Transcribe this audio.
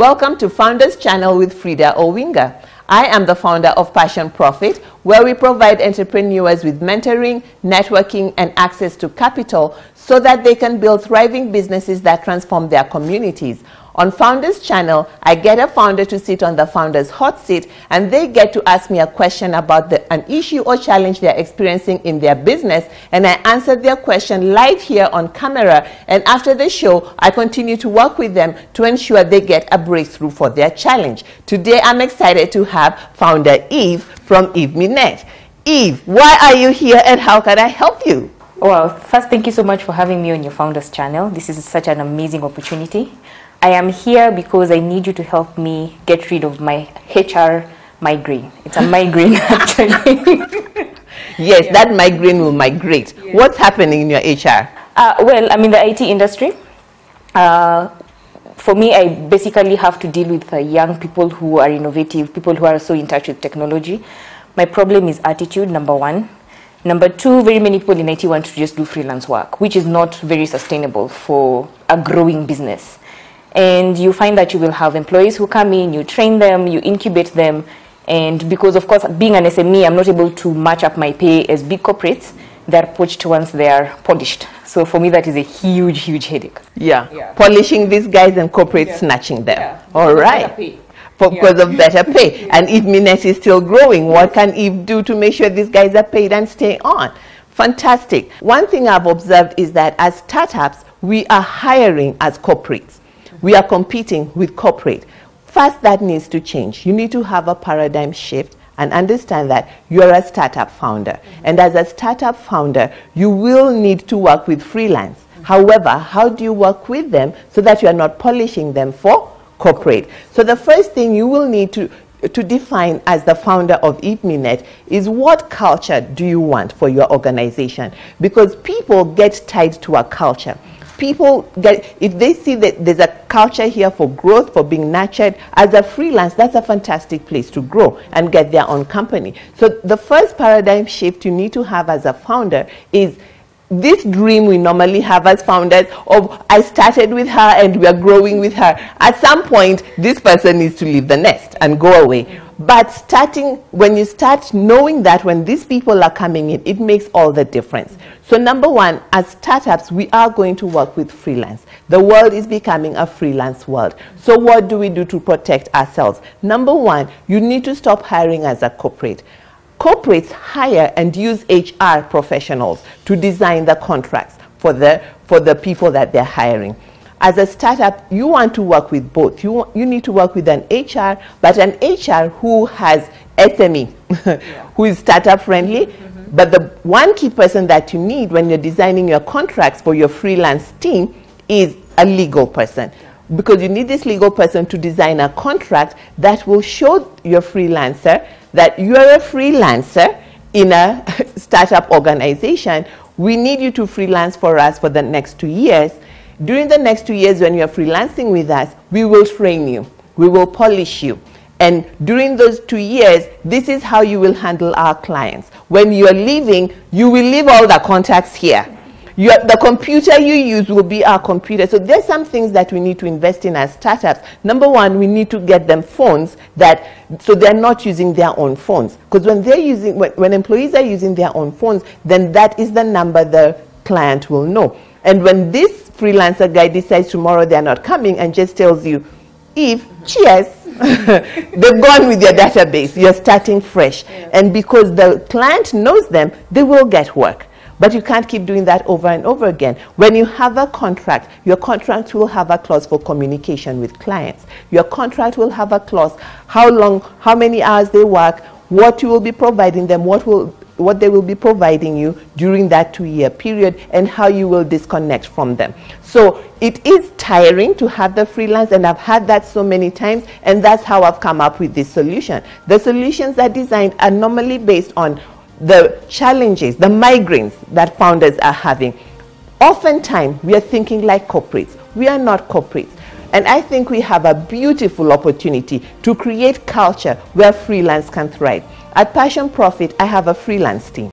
Welcome to Founders Channel with Frida Owinga. I am the founder of Passion Profit, where we provide entrepreneurs with mentoring, networking, and access to capital so that they can build thriving businesses that transform their communities. On Founders Channel, I get a founder to sit on the founder's hot seat, and they get to ask me a question about an issue or challenge they're experiencing in their business, and I answer their question live here on camera. And after the show, I continue to work with them to ensure they get a breakthrough for their challenge. Today, I'm excited to have founder Eve from Eveminet. Eve, why are you here and how can I help you? Well, first, thank you so much for having me on your Founders Channel. This is such an amazing opportunity. I am here because I need you to help me get rid of my HR migraine. It's a migraine, actually. Yes, yeah. That migraine will migrate. Yeah. What's happening in your HR? Well, I'm in the IT industry. For me, I basically have to deal with young people who are innovative, people who are so in touch with technology. My problem is attitude, number one. Number two, very many people in IT want to just do freelance work, which is not very sustainable for a growing business. And you find that you will have employees who come in, you train them, you incubate them, and because of course being an SME, I'm not able to match up my pay as big corporates. They're poached once they're polished. So for me, that is a huge headache. Yeah. Polishing these guys and corporates snatching them. Yeah. All right. Because of better pay. And Eveminet is still growing. What can Eve do to make sure these guys are paid and stay on? Fantastic. One thing I've observed is that as startups, we are hiring as corporates. We are competing with corporate. First, that needs to change. You need to have a paradigm shift and understand that you're a startup founder. And as a startup founder, you will need to work with freelance. However, how do you work with them so that you are not polishing them for corporate? So the first thing you will need to define as the founder of Eveminet is what culture do you want for your organization? Because people get tied to a culture. People get, if they see that there's a culture here for growth, for being nurtured, as a freelance, that's a fantastic place to grow and get their own company. So the first paradigm shift you need to have as a founder is this dream we normally have as founders of, I started with her and we are growing with her. At some point, this person needs to leave the nest and go away. But when you start knowing that when these people are coming in, it makes all the difference. So number one, as startups, we are going to work with freelance. The world is becoming a freelance world. So what do we do to protect ourselves? Number one, you need to stop hiring as a corporate. Corporates hire and use HR professionals to design the contracts for the people that they're hiring. As a startup, you want to work with both. You need to work with an HR, but an HR who has SME, who is startup friendly. But the one key person that you need when you're designing your contracts for your freelance team is a legal person. Because you need this legal person to design a contract that will show your freelancer that you are a freelancer in a startup organization. We need you to freelance for us for the next 2 years. During the next 2 years when you're freelancing with us, we will train you. We will polish you. And during those 2 years, this is how you will handle our clients. When you're leaving, you will leave all the contacts here. The computer you use will be our computer. So there's some things that we need to invest in as startups. Number one, we need to get them phones so they're not using their own phones. Because when employees are using their own phones, then that is the number the client will know. And when this freelancer guy decides tomorrow they're not coming and just tells you, Eve, cheers, they've gone with your database. You're starting fresh. Yeah. And because the client knows them, they will get work. But you can't keep doing that over and over again. When you have a contract, your contract will have a clause for communication with clients. Your contract will have a clause, how many hours they work, what you will be providing them, what they will be providing you during that 2-year period, and how you will disconnect from them. So it is tiring to have the freelance, and I've had that so many times, and that's how I've come up with this solution. The solutions are designed are normally based on the challenges, the migraines that founders are having. Oftentimes, we are thinking like corporates. We are not corporates. And I think we have a beautiful opportunity to create culture where freelance can thrive. At Passion Profit, I have a freelance team.